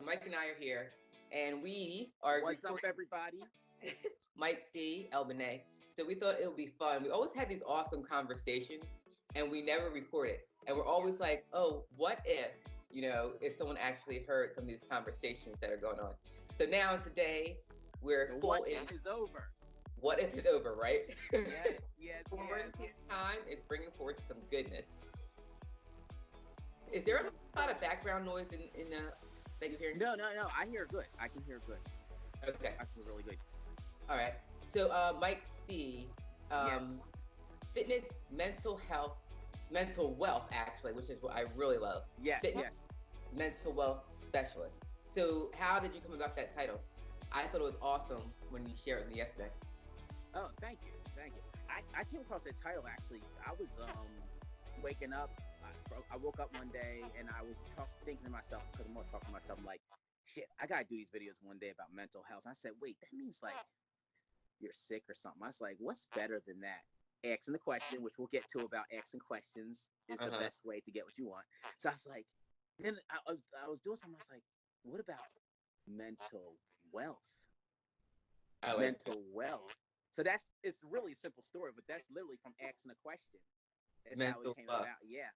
Mike and I are here, and we are What's up, recording everybody? Mike C. Elbane. So we thought it would be fun. We always had these awesome conversations, and we never record it. And we're always like, oh, what if someone actually heard some of these conversations that are going on? So now today, we're The full what in. if is over. What if it's over, right? Yes, yes, yes. Quarantine time is bringing forth some goodness. Is there a lot of background noise in that you're hearing? No. I hear good. I can hear good. Okay. I can hear really good. All right. So, Mike C, um, Yes, fitness, mental health, mental wealth, actually, which is what I really love. yes, Fitness, yes. mental wealth specialist. So, how did you come about that title? I thought it was awesome when you shared it with me yesterday. Oh, thank you, thank you. I came across that title actually. I was waking up. I woke up one day and I was thinking to myself because I'm always talking to myself. I'm like, shit, I gotta do these videos one day about mental health. And I said, wait, that means like you're sick or something. I was like, what's better than that? Asking the question, which we'll get to about asking questions, is Uh the huh. best way to get what you want. So I was like, then I was doing something. I was like, what about mental wealth? I like Mental wealth. So it's really a simple story, but that's literally from asking a question. That's how it mental came wealth. about. Yeah.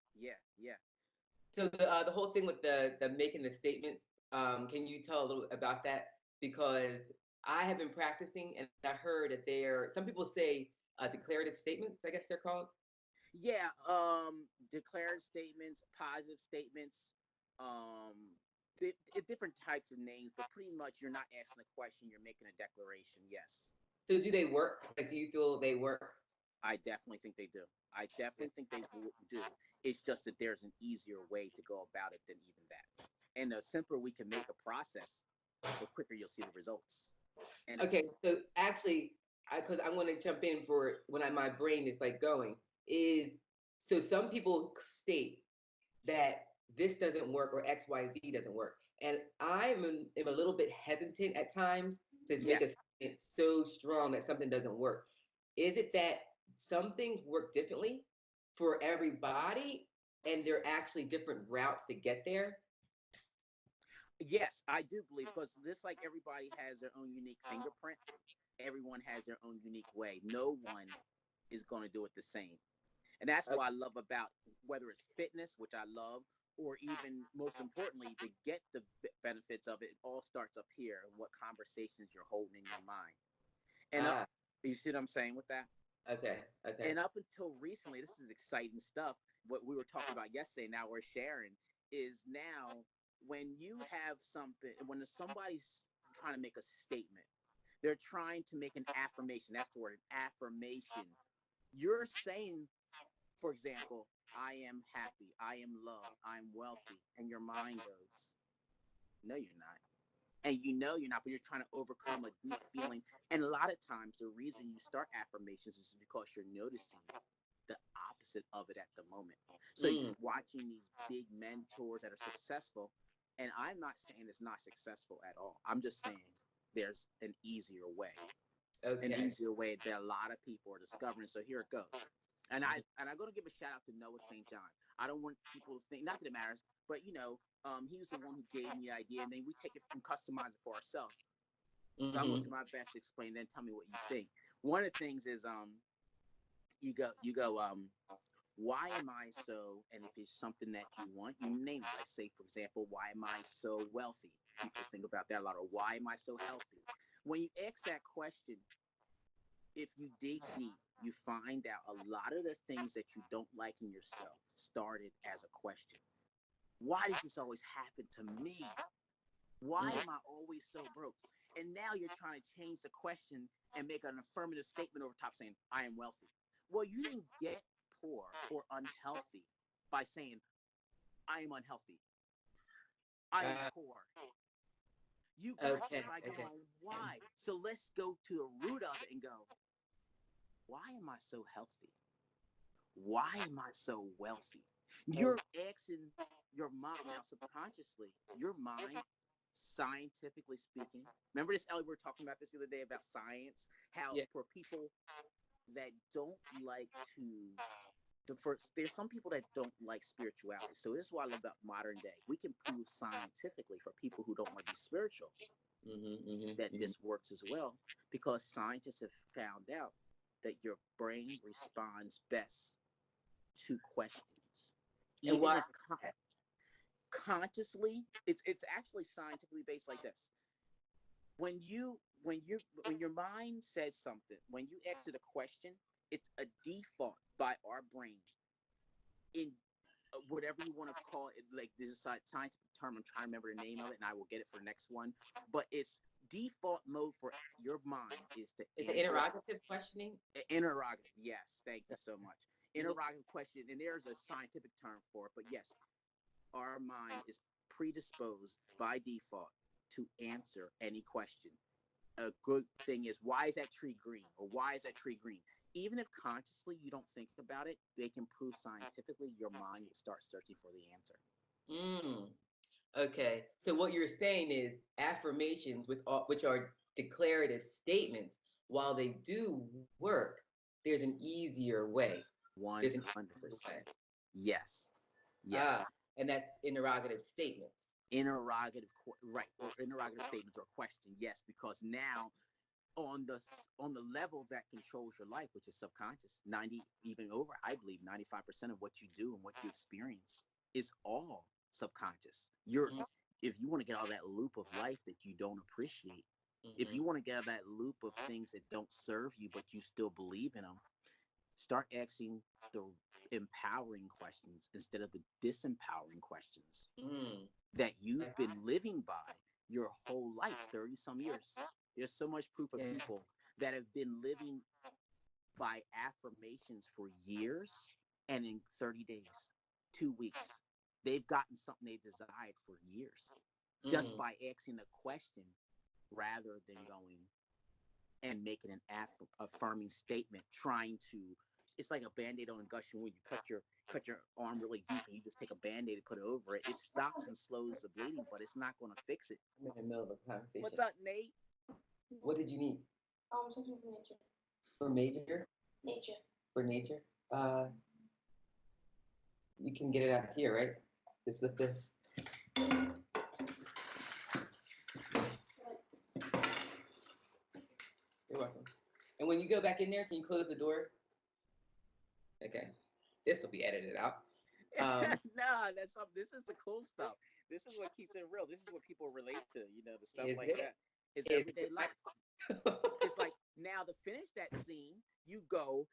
So the whole thing with the making the statements, can you tell a little about that? Because I have been practicing, and I heard that some people say declarative statements. I guess they're called. Yeah, declared statements, positive statements, um, different types of names, but pretty much you're not asking a question, you're making a declaration. Yes, So do they work? Like, do you feel they work? I definitely think they do. I definitely think they do. It's just that there's an easier way to go about it than even that. And the simpler we can make a process, the quicker you'll see the results. And Okay, so actually, because I want to jump in for when my brain is like going, is so some people state that this doesn't work or XYZ doesn't work. And am a little bit hesitant at times to yeah, make a statement so strong that something doesn't work. Is it that some things work differently for everybody and there are actually different routes to get there? yes, I do believe because just like everybody has their own unique fingerprint, everyone has their own unique way. No one is going to do it the same. And that's Okay. what I love about whether it's fitness, which I love, or even most importantly, to get the benefits of it, it all starts up here and what conversations you're holding in your mind. And up, Ah, you see what I'm saying with that? okay, okay. And up until recently, this is exciting stuff. What we were talking about yesterday, now we're sharing, is now when you have something, when somebody's trying to make a statement, they're trying to make an affirmation. That's the word, affirmation. You're saying, for example, I am happy, I am loved, I'm wealthy, and your mind goes, no, you're not. And you know you're not, but you're trying to overcome a deep feeling. And a lot of times, the reason you start affirmations is because you're noticing the opposite of it at the moment. So Mm, you're watching these big mentors that are successful, and I'm not saying it's not successful at all. I'm just saying there's an okay. easier way that a lot of people are discovering. So here it goes. And I'm gonna give a shout out to Noah St. John. I don't want people to think, not that it matters, but he was the one who gave me the idea, and then we take it and customize it for ourselves. So I'm gonna Mm-hmm. do my best to explain. Then tell me what you think. One of the things is you go why am I so, and if it's something that you want, you name it. Like say, for example, why am I so wealthy? People think about that a lot. Or why am I so healthy? When you ask that question, if you dig deep, you find out a lot of the things that you don't like in yourself started as a question. Why does this always happen to me? Why Mm. am I always so broke? And now you're trying to change the question and make an affirmative statement over top saying, I am wealthy. Well, you didn't get poor or unhealthy by saying, I am unhealthy. I am Uh, poor. You got okay, there by okay. going, why? So let's go to the root of it and go, why am I so healthy? Why am I so wealthy? Oh, You're asking your mind now subconsciously, your mind, scientifically speaking. Remember this, Ellie? We were talking about this the other day about science, how yeah. for people that don't like to there's some people that don't like spirituality. So this is what I love about modern day. We can prove scientifically for people who don't want to be spiritual that this works as well, because scientists have found out that your brain responds best to questions, And even why? if consciously. It's actually scientifically based like this. When your mind says something, when you exit a question, it's a default by our brain in whatever you want to call it. Like, there's a scientific term, I'm trying to remember the name of it, and I will get it for the next one. But it's default mode for your mind is to Is it answer interrogative questioning? interrogative. Yes, thank you so much. Mhm. Interrogative question, and there's a scientific term for it. But yes, our mind is predisposed by default to answer any question. A good thing is, why is that tree green, or why is that tree green? Even if consciously you don't think about it, they can prove scientifically your mind will start searching for the answer. Mm. Okay. So what you're saying is affirmations, which are declarative statements, while they do work, there's an easier way. There's an easier way. 100%. Yes. Yes. Ah, and that's interrogative statements. Right, or interrogative statements or question. Yes, because now on the level that controls your life, which is subconscious, 90, even over, I believe 95% of what you do and what you experience is all subconscious. You're Mm-hmm. If you want to get out of that loop of life that you don't appreciate, if you want to get out of that loop of things that don't serve you but you still believe in them, start asking the empowering questions instead of the disempowering questions Mm-hmm. that you've been living by your whole life, 30 some years. There's so much proof of Yeah. people that have been living by affirmations for years, and in 30 days, 2 weeks, they've gotten something they desired for years just Mm. by asking a question rather than going and making an affirming statement, trying to. It's like a band-aid on a gushing wound. You cut your arm really deep, and you just take a band-aid and put it over it. It stops and slows the bleeding, but it's not going to fix it. I'm in the middle of a What's conversation. up, Nate? What did you need? Something for nature. For major? Nature. For nature? You can get it out here, right? Just lift this. You're welcome. And when you go back in there, can you close the door? Okay. This will be edited out. Nah, this is the cool stuff. This is what keeps it real. This is what people relate to, the stuff Is like it? that. It's Is everyday it? life. It's like, now to finish that scene, you go,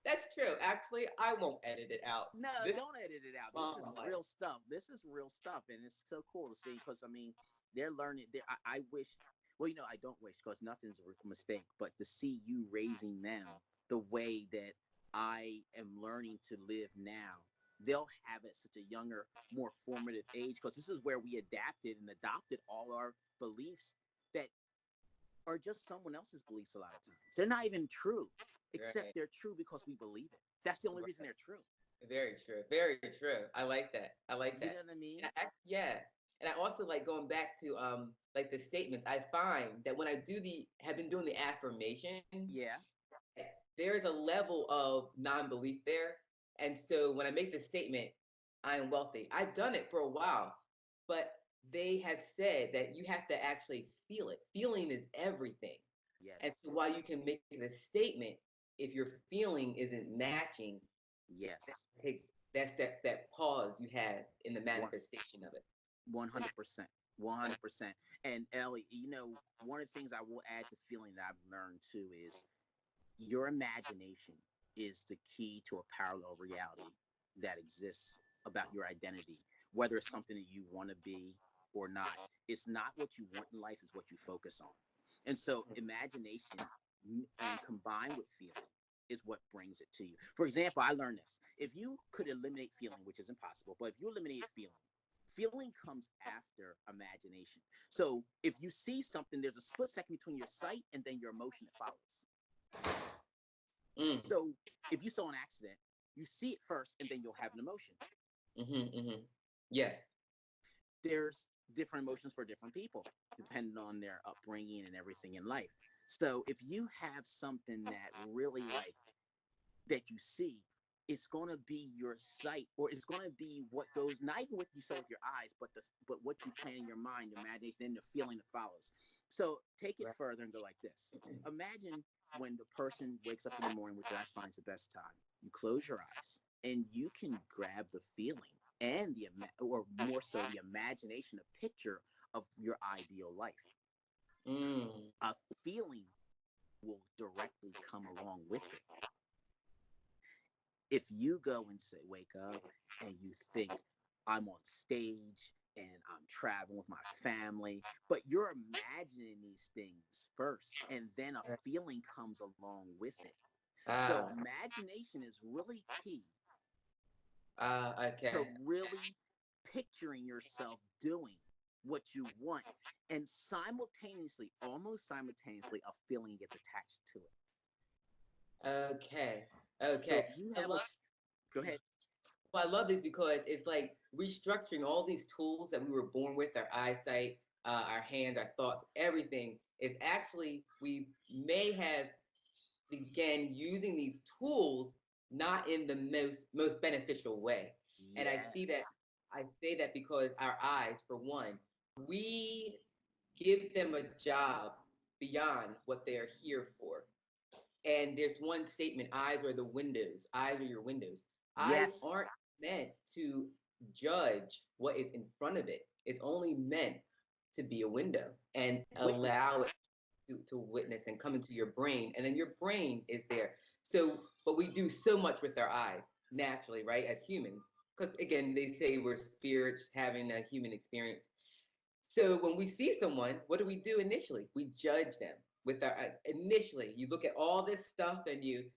That's true. Actually, I won't edit it out. no, This don't edit it out. This is life. real stuff. This is real stuff. And it's so cool to see, because, I mean, they're learning. I wish, well, I don't wish, because nothing's a mistake, but to see you raising them the way that I am learning to live now, they'll have it at such a younger, more formative age, because this is where we adapted and adopted all our beliefs that are just someone else's beliefs a lot of times. They're not even true, except Right. they're true because we believe it. That's the only Right. reason they're true. Very true. Very true. I like that. I like You that. know what I mean? And yeah. And I also like going back to like the statements. I find that when I have been doing the affirmations, Yeah. there's a level of non-belief there. And so when I make the statement, I am wealthy, I've done it for a while, but they have said that you have to actually feel it. Feeling is everything. Yes. And so while you can make the statement, if your feeling isn't matching, Yes. that's that pause you have in the One manifestation of it. 100%. 100%. And Ellie, one of the things I will add to feeling that I've learned too is your imagination is the key to a parallel reality that exists about your identity, whether it's something that you want to be or not. It's not what you want in life, it's what you focus on. And so imagination and combined with feeling is what brings it to you. For example, I learned this. If you could eliminate feeling, which is impossible, but if you eliminate feeling, feeling comes after imagination. So if you see something, there's a split second between your sight and then your emotion that follows. Mm. So if you saw an accident, you see it first and then you'll have an emotion. Yes. There's different emotions for different people, depending on their upbringing and everything in life. So if you have something that really, like, that you see, it's going to be your sight, or it's going to be what goes, not even what you saw with your eyes, but what you plan in your mind, your imagination, and the feeling that follows. So take it Right. further and go like this. Imagine when the person wakes up in the morning, which I find is the best time. You close your eyes and you can grab the feeling and or more so the imagination, a picture of your ideal life. Mm. A feeling will directly come along with it. If you go and say, wake up and you think, I'm on stage and I'm traveling with my family, but you're imagining these things first, and then a Right. feeling comes along with it. So Ah. imagination is really key to Okay. really picturing yourself doing what you want, and simultaneously, almost simultaneously, a feeling gets attached to it. Okay. So Okay. if you I have love. go ahead. Well, I love this because it's like restructuring all these tools that we were born with, our eyesight, our hands, our thoughts, everything is actually, we may have began using these tools not in the most beneficial way. And I see that, Yes. I say that because our eyes, for one, we give them a job beyond what they're here for. And there's one statement: eyes are the windows, eyes are your windows. Eyes Yes. aren't meant to judge what is in front of it, it's only meant to be a window and Witness. allow it to witness and come into your brain. And then your brain is there. So, but we do so much with our eyes naturally, right, as humans. Because again, they say we're spirits having a human experience. So when we see someone, what do we do initially? We judge them with our initially. You look at all this stuff and you.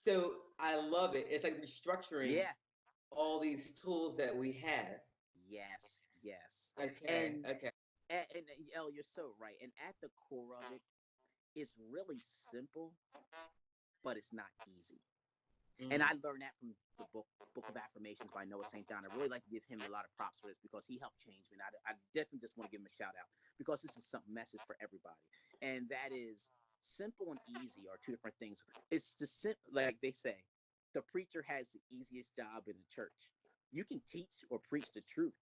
So I love it. It's like restructuring Yeah. all these tools that we have. Yes. Yes. Okay. And Okay. and Elle, you're so right. And at the core of it, it's really simple, but it's not easy. And Mm. I learned that from the Book of Affirmations by Noah St. John. I really like to give him a lot of props for this because he helped change me. And I definitely just want to give him a shout out because this is some message for everybody. And that is, simple and easy are two different things. It's just like they say, the preacher has the easiest job in the church. You can teach or preach the truth,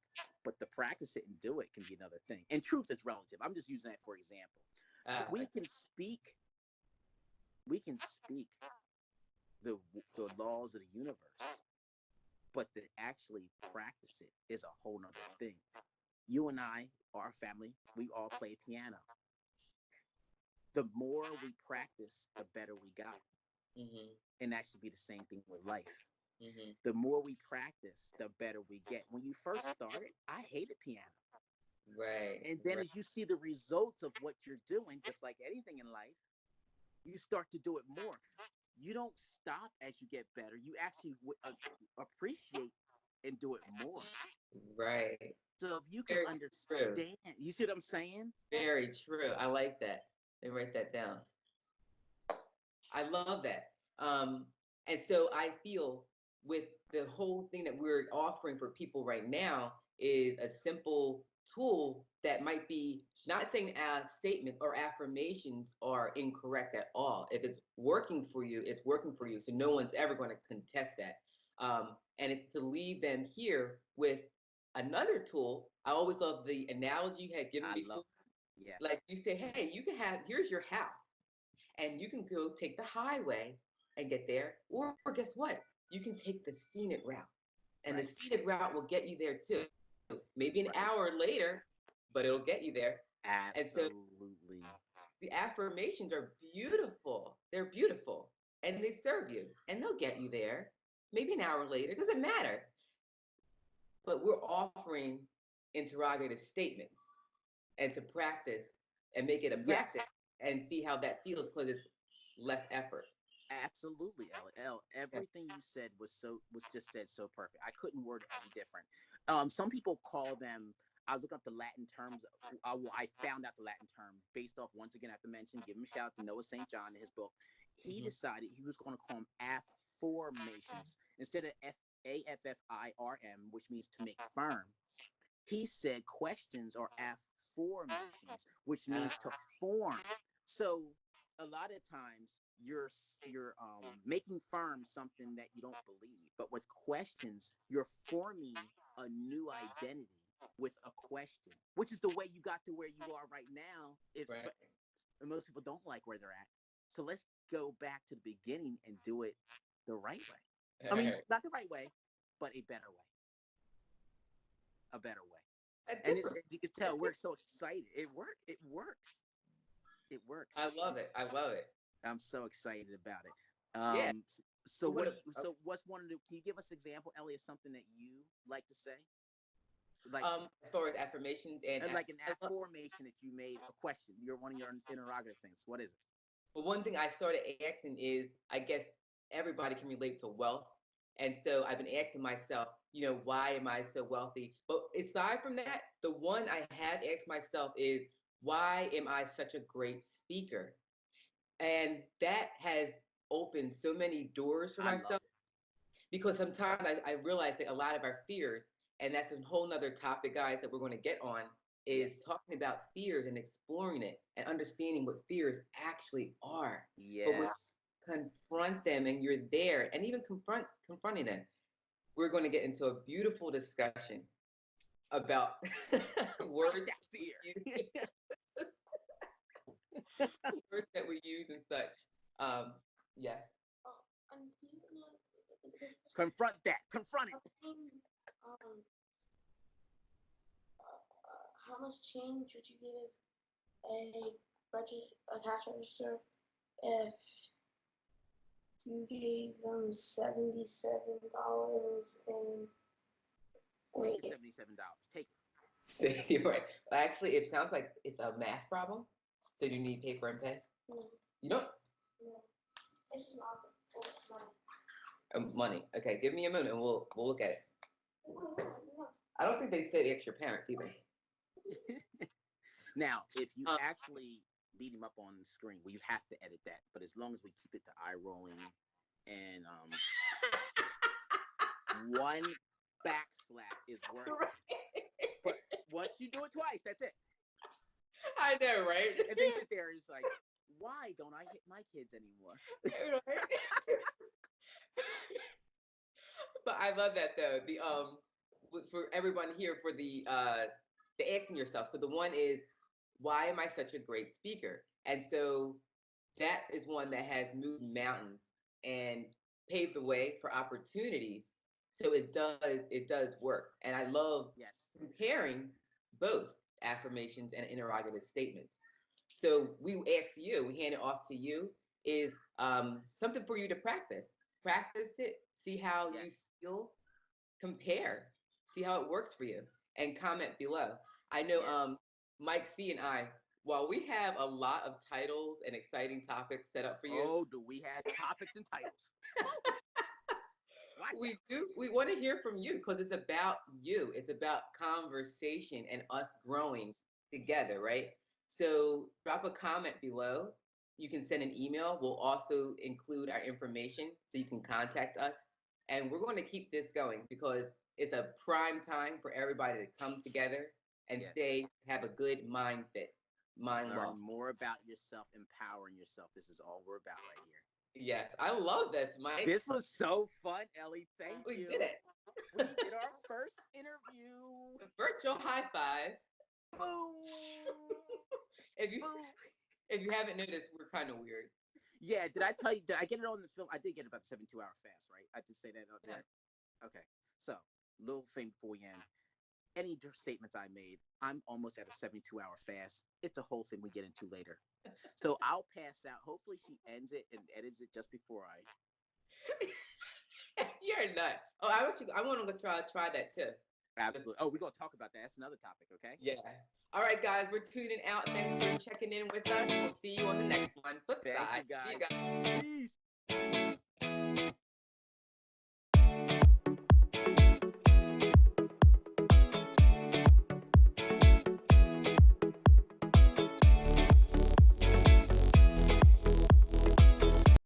but to practice it and do it can be another thing. And truth is relative. I'm just using that for example. We Okay. can speak, we can speak the the laws of the universe, but to actually practice it is a whole nother thing. You and I, our family, we all play piano. The more we practice, the better we got. Mm-hmm. And that should be the same thing with life. Mm-hmm. The more we practice, the better we get. When you first started, I hated piano. Right. And then Right. as you see the results of what you're doing, just like anything in life, you start to do it more. You don't stop as you get better. You actually appreciate and do it more. Right. So if you can Very true. understand, you see what I'm saying? Very true. I like that. Let me write that down. I love that. And so I feel with the whole thing that we're offering for people right now is a simple tool that might be, not saying statements or affirmations are incorrect at all. If it's working for you, it's working for you. So no one's ever going to contest that. And it's to leave them here with another tool. I always love the analogy you had given I before. love, yeah, Like you say, hey, you can have, here's your house and you can go take the highway and get there. Or guess what? You can take the scenic route, and the right, scenic route will get you there too. Maybe an hour right. later, but it'll get you there. And so Absolutely. the affirmations are beautiful. They're beautiful, and they serve you, and they'll get you there. Maybe an hour later, it doesn't matter. But we're offering interrogative statements and to practice and make it a practice Yes, and see how that feels because it's less effort. absolutely, L. Yeah. Everything you said was just said so perfect. I couldn't word it any different. Some people call them. I was looking up the Latin terms. Well, I found out the Latin term based off, once again, I have to mention, give him a shout out to Noah St. John in his book. He Mhm. decided he was going to call them affirmations instead of AFFIRM, which means to make firm. He said questions are affirmations, which Uh, means to form. So a lot of times you're making firm something that you don't believe. But with questions, you're forming a new identity with a question, which is the way you got to where you are right now. Right. And most people don't like where they're at. So let's go back to the beginning and do it the right way. I mean, not the right way, but a better way. A better way. And you can tell we're so excited. It works. It works. It works. I love it. I love it. I'm so excited about it. Yeah. So what's one of the? Can you give us an example, Elliot, something that you like to say? Like as far as affirmations and like an affirmation that you made, a question. You're one of your interrogative things. What is it? Well, one thing I started asking is, I guess everybody can relate to wealth. And so I've been asking myself, why am I so wealthy? But aside from that, the one I have asked myself is, why am I such a great speaker? And that has opened so many doors for myself, because sometimes I realize that a lot of our fears, and that's a whole nother topic, guys, that we're going to get on, is talking about fears and exploring it and understanding what fears actually are. Yes. But when you confront them and you're there, and even confronting them, we're going to get into a beautiful discussion about words that fear. words that we use and such. Yes. And do you know Confront that. Confront it. How much change would you give a cash register if you gave them $77 and Take the $77. Take it. You're right. Actually, it sounds like it's a math problem. So you need paper and pen? No. You don't? No. It's just money. Money. Okay, give me a moment and we'll look at it. I don't think they said extra parents either. Now, if you actually beat him up on the screen, well, you have to edit that. But as long as we keep it to eye rolling and one backslap is worth it. But once you do it twice, that's it. I know, right? And they sit there and it's like, why don't I hit my kids anymore? But I love that though. The for everyone here, for the asking yourself. So the one is, why am I such a great speaker? And so that is one that has moved mountains and paved the way for opportunities. So it does work. And I love comparing both affirmations and interrogative statements. So we hand it off to you, is something for you to practice. Practice it, see how you feel, compare, see how it works for you, and comment below. I know Mike C and I, while we have a lot of titles and exciting topics set up for you. Oh, do we have topics and titles? We do. We want to hear from you because it's about you. It's about conversation and us growing together, right? So drop a comment below. You can send an email. We'll also include our information so you can contact us. And we're going to keep this going because it's a prime time for everybody to come together and have a good mindset. Learn more about yourself, empowering yourself. This is all we're about right here. Yes, I love this, Mike. This was so fun, Ellie. Thank you. We did it. We did our first interview. The virtual high five. Boom. If you haven't noticed, we're kind of weird. Yeah, did I tell you? Did I get it on the film? I did get about 72-hour fast, right? I did say that. Yeah. Okay. So, little thing before we end. Any statements I made, I'm almost at a 72-hour fast. It's a whole thing we get into later. So I'll pass out. Hopefully she ends it and edits it just before I. You're a nut. Oh, I want to try that too. Absolutely. Oh, we're going to talk about that. That's another topic, okay? Yeah. All right, guys, we're tuning out. Thanks for checking in with us. We'll see you on the next one. Flip side. Thank you, guys. Peace.